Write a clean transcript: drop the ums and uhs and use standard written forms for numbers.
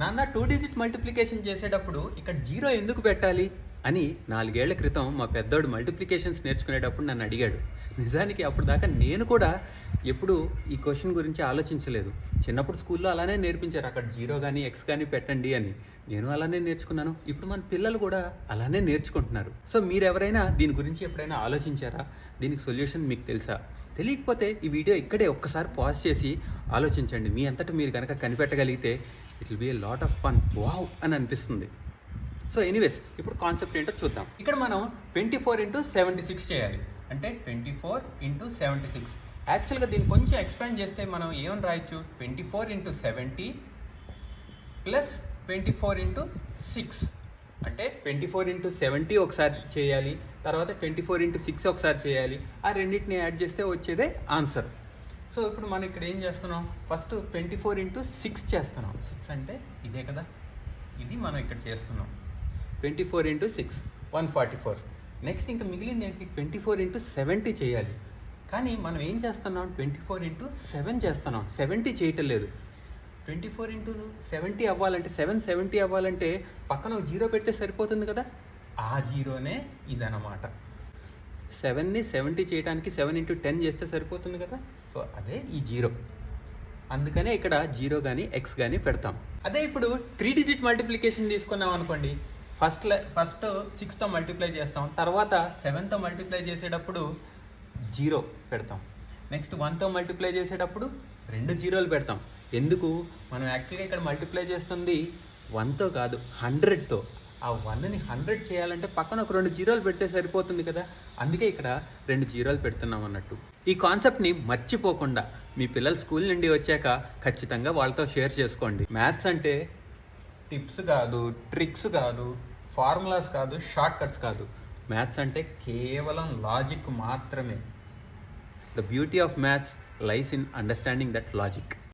నాన్న 2 digit multiplication చేసేటప్పుడు ఇక్కడ జీరో ఎందుకు పెట్టాలి అని 4 ఏళ్ల క్రితం మా పెద్దోడు మల్టిప్లికేషన్స్ నేర్చుకునేటప్పుడు నన్ను అడిగాడు. నిజానికి అప్పుడు దాకా నేను కూడా ఎప్పుడు ఈ క్వశ్చన్ గురించి ఆలోచించలేదు. చిన్నప్పుడు స్కూల్లో అలానే నేర్పించారు, అక్కడ జీరో కానీ ఎక్స్ కానీ పెట్టండి అని. నేను అలానే నేర్చుకున్నాను. ఇప్పుడు మన పిల్లలు కూడా అలానే నేర్చుకుంటున్నారు. సో మీరు ఎవరైనా దీని గురించి ఎప్పుడైనా ఆలోచించారా? దీనికి సొల్యూషన్ మీకు తెలుసా? తెలియకపోతే ఈ వీడియో ఇక్కడే ఒక్కసారి పాజ్ చేసి ఆలోచించండి. మీ అంతటా మీరు కనుక కనిపెట్టగలిగితే it will be a lot of fun. Wow అని అనిపిస్తుంది. సో ఎనీవేస్, ఇప్పుడు కాన్సెప్ట్ ఏంటో చూద్దాం. ఇక్కడ మనం 24x76 చేయాలి. అంటే 24x76. యాక్చువల్గా దీన్ని కొంచెం ఎక్స్పాండ్ చేస్తే మనం ఏమని రాయొచ్చు? 24x70 plus 24x6. అంటే 24x70 ఒకసారి చేయాలి, తర్వాత 24x6 ఒకసారి చేయాలి. ఆ రెండింటిని యాడ్ చేస్తే వచ్చేదే ఆన్సర్. సో ఇప్పుడు మనం ఇక్కడ ఏం చేస్తున్నాం? ఫస్ట్ 24x6 చేస్తున్నాం. 6 అంటే ఇదే కదా, ఇది మనం ఇక్కడ చేస్తున్నాం. 24x6 144. నెక్స్ట్ ఇంకా మిగిలింది ఏంటి? 24x70 చేయాలి. కానీ మనం ఏం చేస్తున్నాం? 24x7 చేస్తున్నాం. 70 చేయటం లేదు. 24x70 అవ్వాలంటే 770 అవ్వాలంటే పక్కన ఒక జీరో పెడితే సరిపోతుంది కదా. ఆ జీరోనే ఇదన్నమాట. 7ని 70 చేయడానికి 7x10 చేస్తే సరిపోతుంది కదా. సో అదే ఈ జీరో. అందుకనే ఇక్కడ జీరో కానీ ఎక్స్ కానీ పెడతాం. అదే ఇప్పుడు 3 డిజిట్ మల్టిప్లికేషన్ తీసుకున్నాం అనుకోండి. ఫస్ట్ 6తో మల్టిప్లై చేస్తాం, తర్వాత 7తో మల్టిప్లై చేసేటప్పుడు జీరో పెడతాం. నెక్స్ట్ 1తో మల్టిప్లై చేసేటప్పుడు 2 జీరోలు పెడతాం. ఎందుకు? మనం యాక్చువల్గా ఇక్కడ మల్టిప్లై చేస్తుంది 1తో కాదు, 100తో. ఆ 1ని 100 చేయాలంటే పక్కన ఒక 2 జీరోలు పెడితే సరిపోతుంది కదా. అందుకే ఇక్కడ 2 జీరోలు పెడుతున్నాం అన్నట్టు. ఈ కాన్సెప్ట్ని మర్చిపోకుండా మీ పిల్లలు స్కూల్ నుండి వచ్చాక ఖచ్చితంగా వాళ్ళతో షేర్ చేసుకోండి. మ్యాథ్స్ అంటే టిప్స్ కాదు, ట్రిక్స్ కాదు, ఫార్ములాస్ కాదు, షార్ట్ కట్స్ కాదు. మ్యాథ్స్ అంటే కేవలం లాజిక్ మాత్రమే. The beauty of maths lies in understanding that logic.